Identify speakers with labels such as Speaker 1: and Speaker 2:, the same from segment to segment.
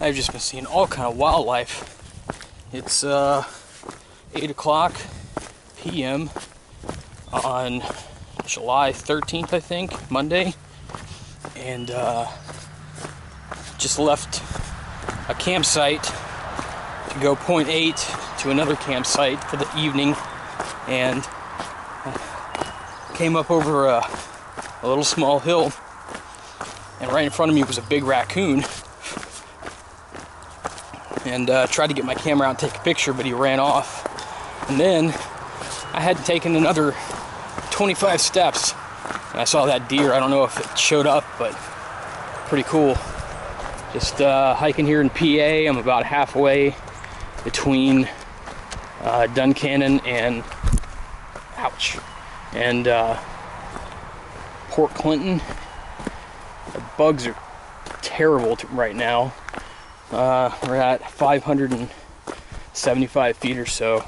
Speaker 1: I've just been seeing all kind of wildlife. It's 8 o'clock p.m. on July 13th, I think, Monday, and just left a campsite to go point 8 to another campsite for the evening, and came up over a little small hill, and right in front of me was a big raccoon, and tried to get my camera out and take a picture, but he ran off. And then I had taken another 25 steps and I saw that deer. I don't know if it showed up, but pretty cool. Just hiking here in PA. I'm about halfway between Duncannon and Port Clinton. The bugs are terrible right now. We're at 575 feet or so,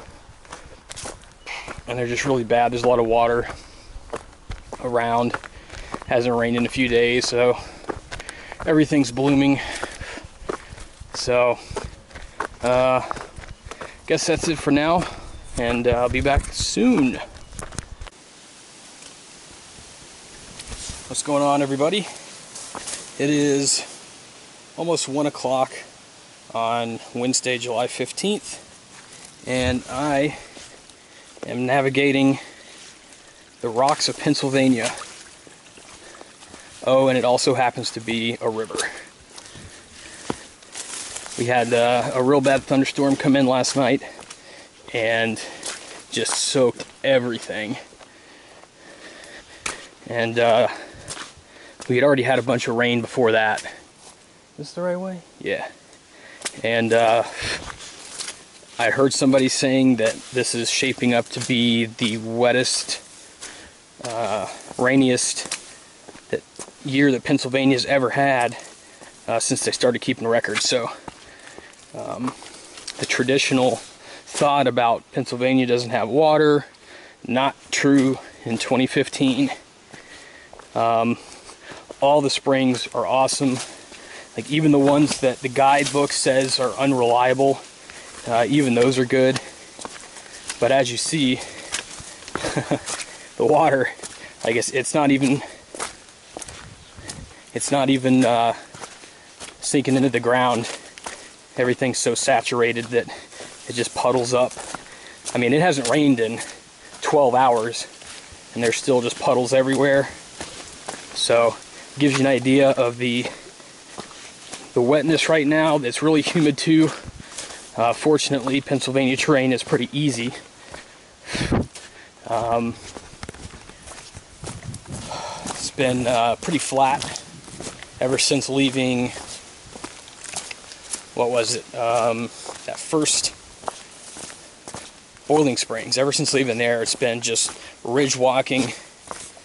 Speaker 1: and they're just really bad. There's a lot of water around. Hasn't rained in a few days, so everything's blooming. So guess that's it for now, and I'll be back soon. What's going on, everybody? It is almost 1 o'clock on Wednesday, July 15th, and I am navigating the rocks of Pennsylvania. Oh, and it also happens to be a river. We had a real bad thunderstorm come in last night and just soaked everything. And we had already had a bunch of rain before that. Is this the right way? Yeah. And I heard somebody saying that this is shaping up to be the wettest, rainiest year that Pennsylvania's ever had since they started keeping records. So the traditional thought about Pennsylvania doesn't have water, not true in 2015. All the springs are awesome. Like, even the ones that the guidebook says are unreliable, even those are good. But as you see, the water, I guess it's not even sinking into the ground. Everything's so saturated that it just puddles up. I mean, it hasn't rained in 12 hours, and there's still just puddles everywhere. So it gives you an idea of the wetness right now. It's really humid too. Fortunately, Pennsylvania terrain is pretty easy. It's been pretty flat ever since leaving, what was it, that first Boiling Springs. Ever since leaving there, it's been just ridge walking,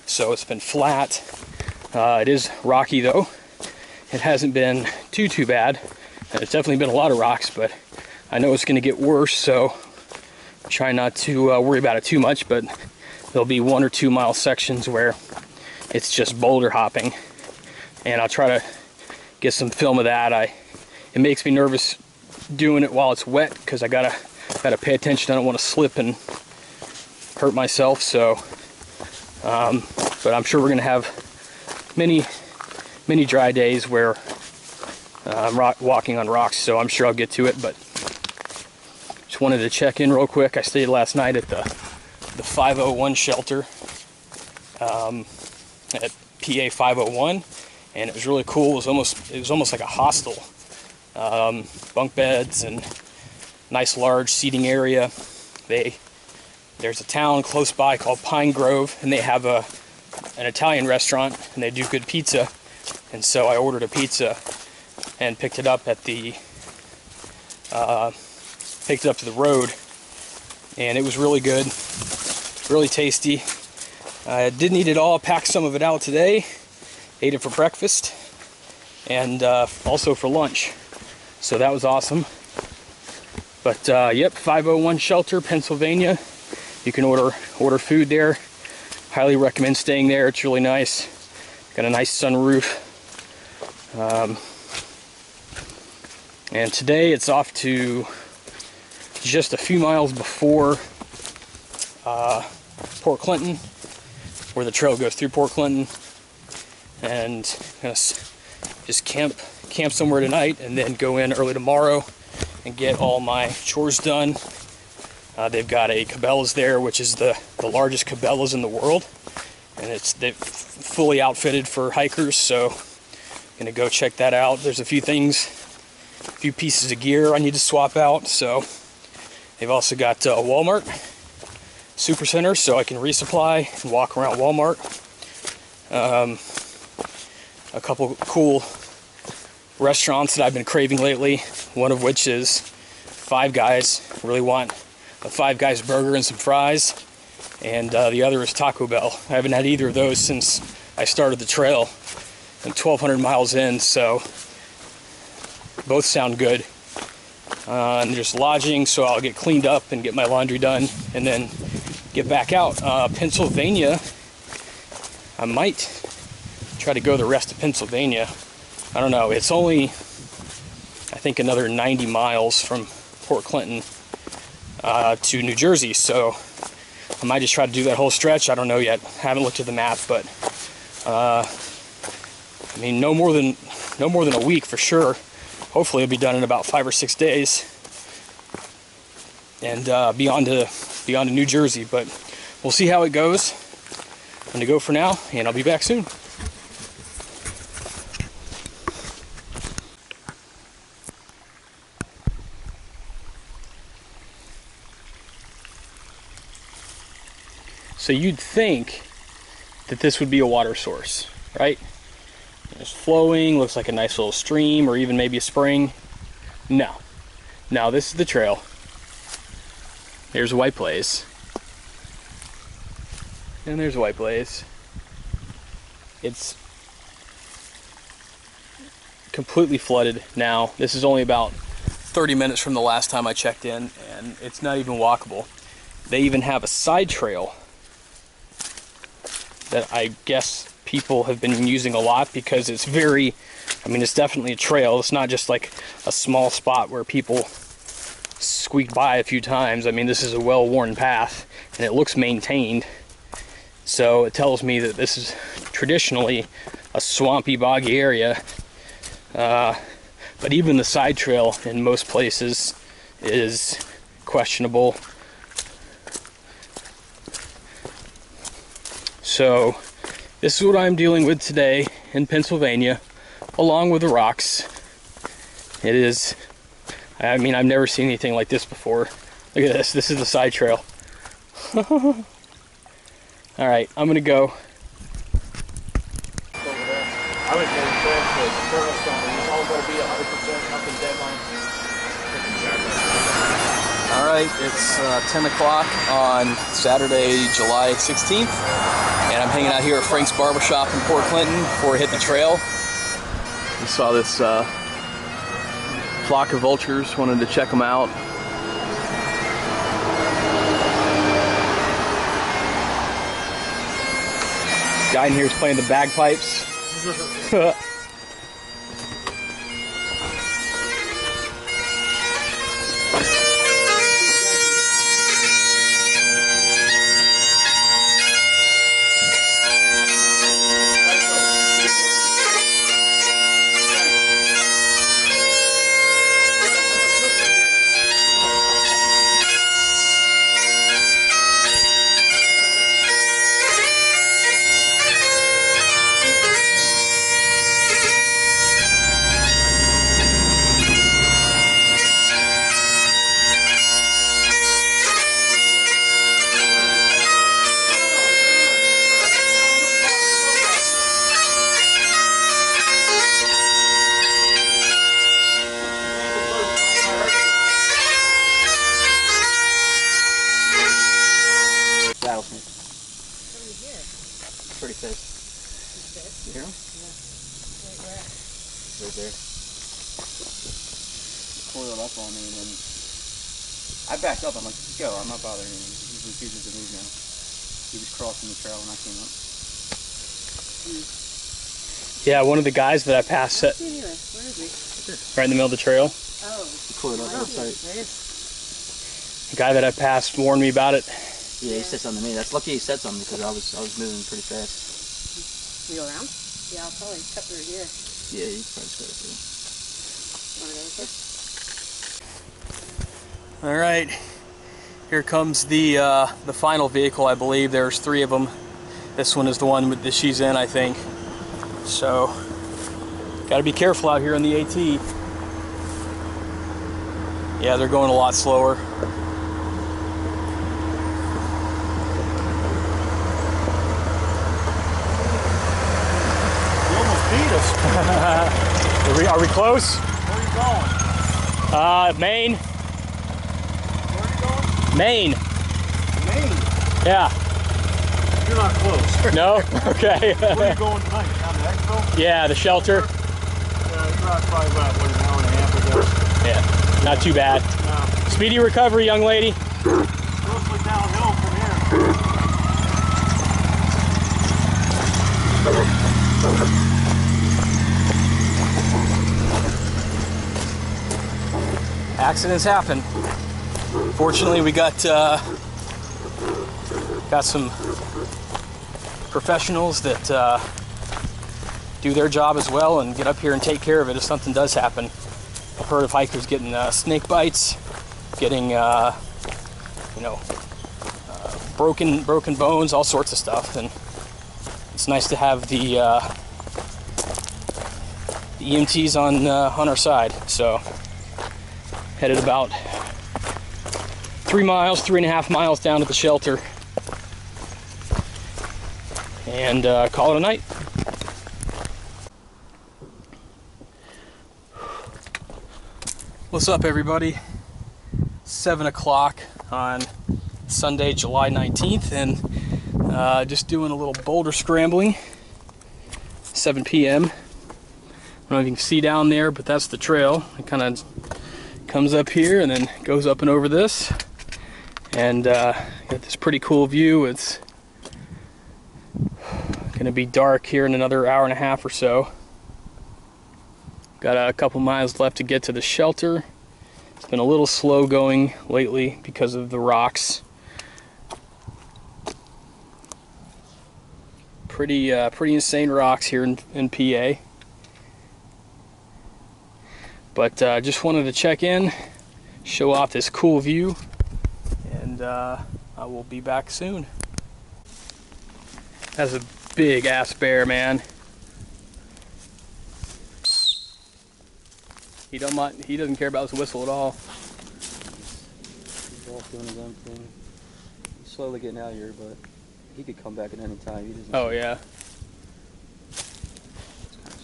Speaker 1: so it's been flat. It is rocky though. It hasn't been too bad. There's definitely been a lot of rocks, but I know it's going to get worse, so try not to worry about it too much. But there'll be 1 or 2 mile sections where it's just boulder hopping, and I'll try to get some film of that. It makes me nervous doing it while it's wet, because I gotta pay attention. I don't want to slip and hurt myself. So, but I'm sure we're gonna have many dry days where I'm walking on rocks, so I'm sure I'll get to it. But just wanted to check in real quick. I stayed last night at the 501 shelter at PA 501, and it was really cool. It was almost like a hostel. Bunk beds and nice large seating area. There's a town close by called Pine Grove, and they have an Italian restaurant, and they do good pizza. And so I ordered a pizza and picked it up to the road, and it was really good, really tasty. I didn't eat it all. Packed some of it out today, ate it for breakfast, and also for lunch. So that was awesome. But yep, 501 Shelter, Pennsylvania. You can order food there. Highly recommend staying there. It's really nice. Got a nice sunroof. And today it's off to just a few miles before Port Clinton, where the trail goes through Port Clinton. And I'm gonna just camp somewhere tonight and then go in early tomorrow and get all my chores done. They've got a Cabela's there, which is the largest Cabela's in the world, and they're fully outfitted for hikers, so I'm gonna go check that out. There's a few pieces of gear I need to swap out. So they've also got a Walmart Supercenter, so I can resupply and walk around Walmart. A couple cool restaurants that I've been craving lately, one of which is Five Guys. I really want a Five Guys burger and some fries, and the other is Taco Bell. I haven't had either of those since I started the trail. I'm 1,200 miles in, so both sound good. And there's lodging, so I'll get cleaned up and get my laundry done and then get back out. Pennsylvania, I might try to go the rest of Pennsylvania. I don't know, it's only, I think, another 90 miles from Port Clinton to New Jersey, so I might just try to do that whole stretch. I don't know yet, haven't looked at the map, but I mean, no more than a week for sure. Hopefully it'll be done in about 5 or 6 days, and be on to New Jersey, but we'll see how it goes. I'm gonna go for now, and I'll be back soon. So you'd think that this would be a water source, right? It's flowing, looks like a nice little stream, or even maybe a spring. No. No, this is the trail. There's White Blaze. And there's White Blaze. It's completely flooded now. This is only about 30 minutes from the last time I checked in, and it's not even walkable. They even have a side trail that I guess people have been using a lot, because it's very, I mean, it's definitely a trail. It's not just like a small spot where people squeak by a few times. I mean, this is a well-worn path, and it looks maintained. So it tells me that this is traditionally a swampy, boggy area. But even the side trail in most places is questionable. So this is what I'm dealing with today in Pennsylvania, along with the rocks. It is, I mean, I've never seen anything like this before. Look at this. This is the side trail. All right, I'm gonna go.
Speaker 2: I was going to say the turtle stone, it's all going to be 100% up and deadline.
Speaker 1: All right, it's 10 o'clock on Saturday, July 16th, and I'm hanging out here at Frank's Barbershop in Port Clinton before I hit the trail. We saw this flock of vultures, wanted to check them out. Guy in here is playing the bagpipes.
Speaker 2: Pretty fish. You hear him?
Speaker 3: Yeah.
Speaker 2: Right there. Coiled up on me, and then I backed up. I'm like, go, I'm not bothering him. He refuses to move now. He was crossing the trail when I came up.
Speaker 1: Yeah, one of the guys that I passed
Speaker 3: Where is he?
Speaker 1: right in the middle of the trail.
Speaker 3: Oh.
Speaker 2: You pull it up real tight.
Speaker 3: There it is.
Speaker 1: The guy that I passed warned me about it.
Speaker 2: Yeah, he said something to me. That's lucky he said something because I was moving pretty fast.
Speaker 3: You go around? Yeah, I'll probably cut through here.
Speaker 2: Yeah, you can probably cut it through.
Speaker 3: Want to go this way?
Speaker 1: All right, here comes the final vehicle. I believe there's 3 of them. This one is the one that she's in, I think. So, got to be careful out here on the AT. Yeah, they're going a lot slower.
Speaker 4: You almost beat us.
Speaker 1: Are we close?
Speaker 4: Where are you going?
Speaker 1: Maine.
Speaker 4: Where are you going?
Speaker 1: Maine.
Speaker 4: Maine.
Speaker 1: Yeah.
Speaker 4: You're not close.
Speaker 1: No? Okay.
Speaker 4: Where are you going tonight? Down to Expo?
Speaker 1: Yeah, the shelter.
Speaker 4: Yeah, you drive probably about an hour and a half, I guess.
Speaker 1: Yeah, not too bad.
Speaker 4: No.
Speaker 1: Speedy recovery, young lady.
Speaker 4: Mostly downhill from here.
Speaker 1: Accidents happen. Fortunately, we got some professionals that do their job as well and get up here and take care of it if something does happen. I've heard of hikers getting snake bites, getting broken bones, all sorts of stuff, and it's nice to have the EMTs on our side. So headed about 3.5 miles down to the shelter and call it a night. What's up, everybody? 7 o'clock on Sunday, July 19th, and just doing a little boulder scrambling. 7 p.m. I don't know if you can see down there, but that's the trail. It kind of comes up here and then goes up and over this, and got this pretty cool view. It's gonna be dark here in another hour and a half or so. Got a couple miles left to get to the shelter. It's been a little slow going lately because of the rocks. Pretty insane rocks here in PA. But just wanted to check in, show off this cool view, and I will be back soon. That's a big ass bear, man. He doesn't care about his whistle at all.
Speaker 2: He's off doing his own thing. He's slowly getting out of here, but he could come back at any time. He doesn't.
Speaker 1: Oh yeah.
Speaker 2: It's kind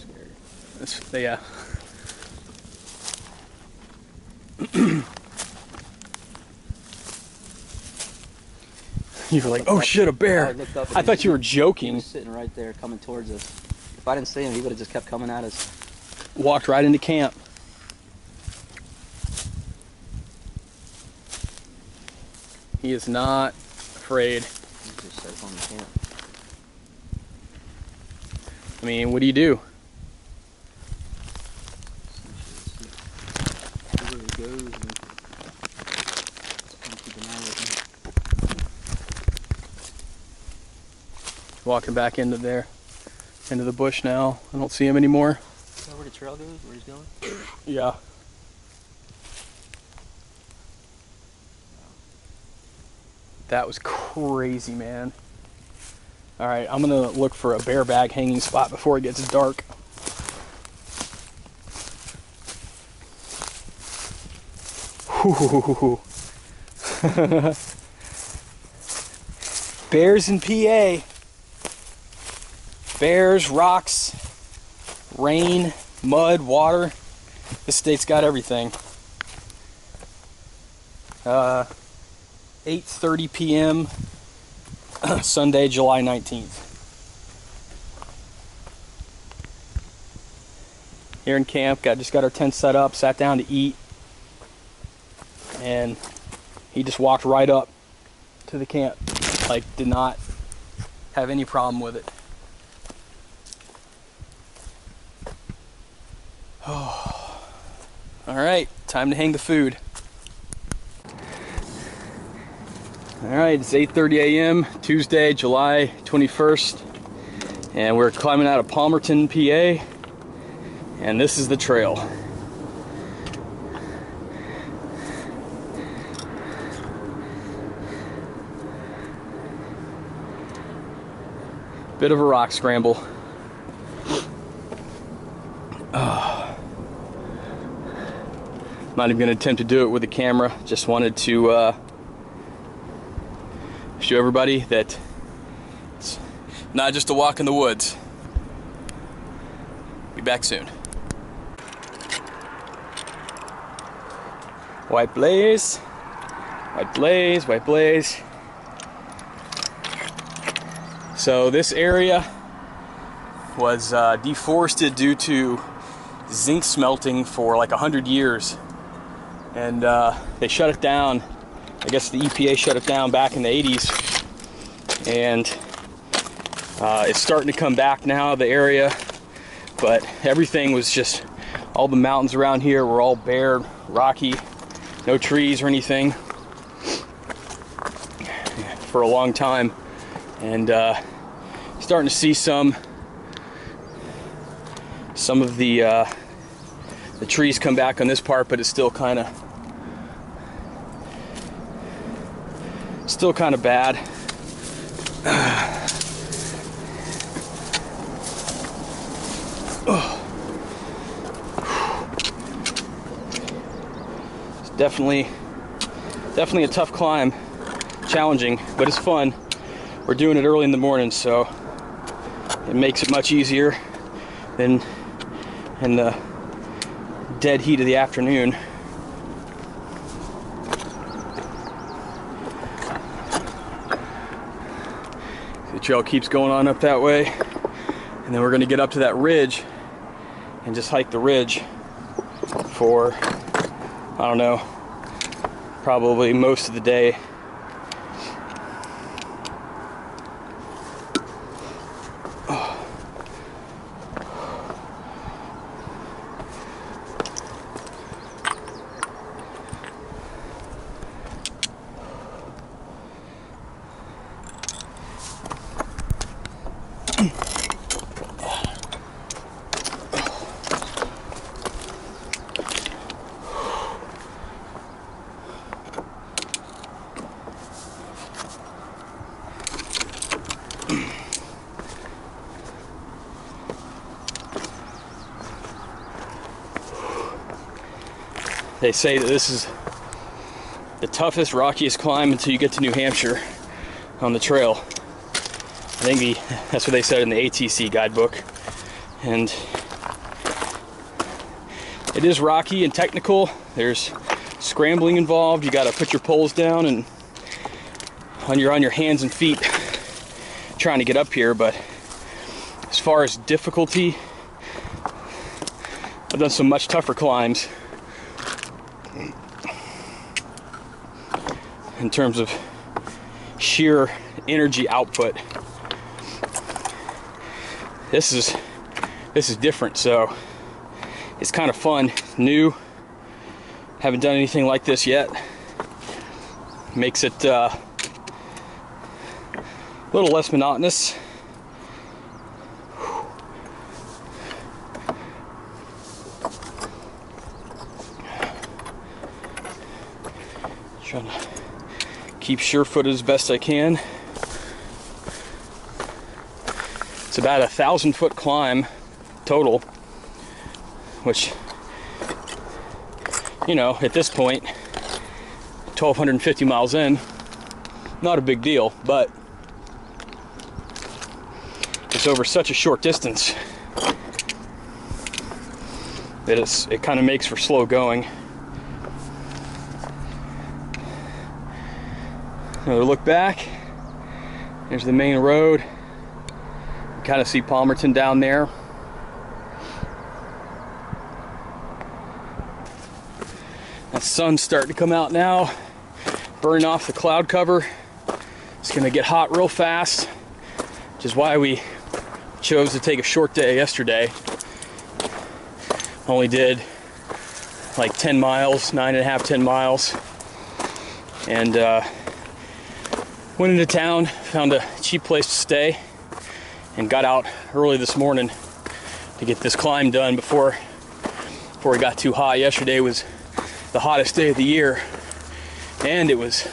Speaker 2: of scary.
Speaker 1: Yeah. You were like, oh shit, a bear. I thought you were
Speaker 2: He
Speaker 1: joking.
Speaker 2: was sitting right there, coming towards us. If I didn't see him, he would have just kept coming at us.
Speaker 1: Walked right into camp. He is not afraid.
Speaker 2: He just says on the camp.
Speaker 1: I mean, what do you do?
Speaker 2: See where he goes. And keep an eye on him.
Speaker 1: Walking back into the bush now. I don't see him anymore.
Speaker 2: Is that where the trail goes? Where he's going?
Speaker 1: Yeah. That was crazy, man. All right, I'm gonna look for a bear bag hanging spot before it gets dark. Whew. Bears in PA. Bears, rocks, rain, mud, water. This state's got everything. 8:30 p.m. Sunday, July 19th. Here in camp, just got our tent set up, sat down to eat, and he just walked right up to the camp. Like, did not have any problem with it. Oh. All right. time to hang the food. Alright, it's 8:30 a.m. Tuesday, July 21st, and we're climbing out of Palmerton, PA, and this is the trail. Bit of a rock scramble. Not even going to attempt to do it with the camera. Just wanted to show everybody that it's not just a walk in the woods. Be back soon. White blaze, white blaze, white blaze. So this area was deforested due to zinc smelting for like 100 years, and they shut it down. I guess the EPA shut it down back in the 80s, and it's starting to come back now, the area, but everything was just, all the mountains around here were all bare, rocky, no trees or anything for a long time, and starting to see some of the trees come back on this part, but it's still kind of bad. It's definitely a tough climb, challenging, but it's fun. We're doing it early in the morning, so it makes it much easier than in the dead heat of the afternoon. The trail keeps going on up that way, and then we're going to get up to that ridge and just hike the ridge for, I don't know, probably most of the day. They say that this is the toughest, rockiest climb until you get to New Hampshire on the trail. I think that's what they said in the ATC guidebook. And it is rocky and technical. There's scrambling involved. You got to put your poles down and on your hands and feet trying to get up here. But as far as difficulty, I've done some much tougher climbs in terms of sheer energy output. This is different, so it's kind of fun, new. Haven't done anything like this yet. Makes it a little less monotonous. Trying to keep sure-footed as best I can. It's about 1,000-foot climb total, which, you know, at this point, 1,250 miles in, not a big deal, but it's over such a short distance that it kind of makes for slow going. Another look back. There's the main road. You kind of see Palmerton down there. That sun's starting to come out now, burning off the cloud cover. It's gonna get hot real fast, which is why we chose to take a short day yesterday. Only did like 10 miles, 9.5, 10 miles. And went into town, found a cheap place to stay, and got out early this morning to get this climb done before it got too hot. Yesterday was the hottest day of the year, and it was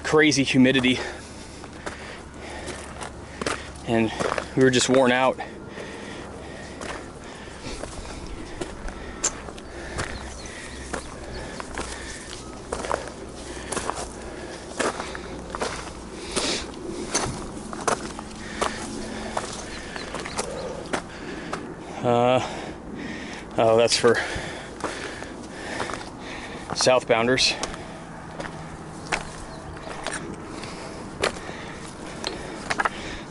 Speaker 1: crazy humidity, and we were just worn out. Oh, that's for southbounders.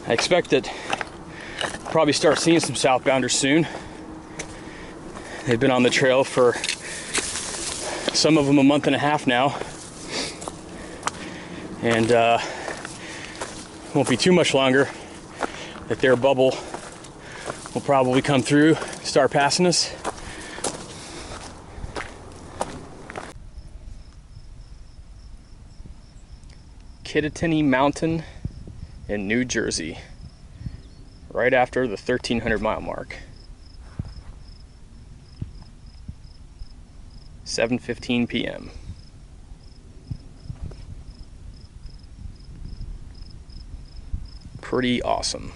Speaker 1: I expect that we'll probably start seeing some southbounders soon. They've been on the trail for some of them a month and a half now, and won't be too much longer that their bubble will probably come through, start passing us. Kittatinny Mountain in New Jersey, right after the 1,300 mile mark. 7:15 p.m. Pretty awesome.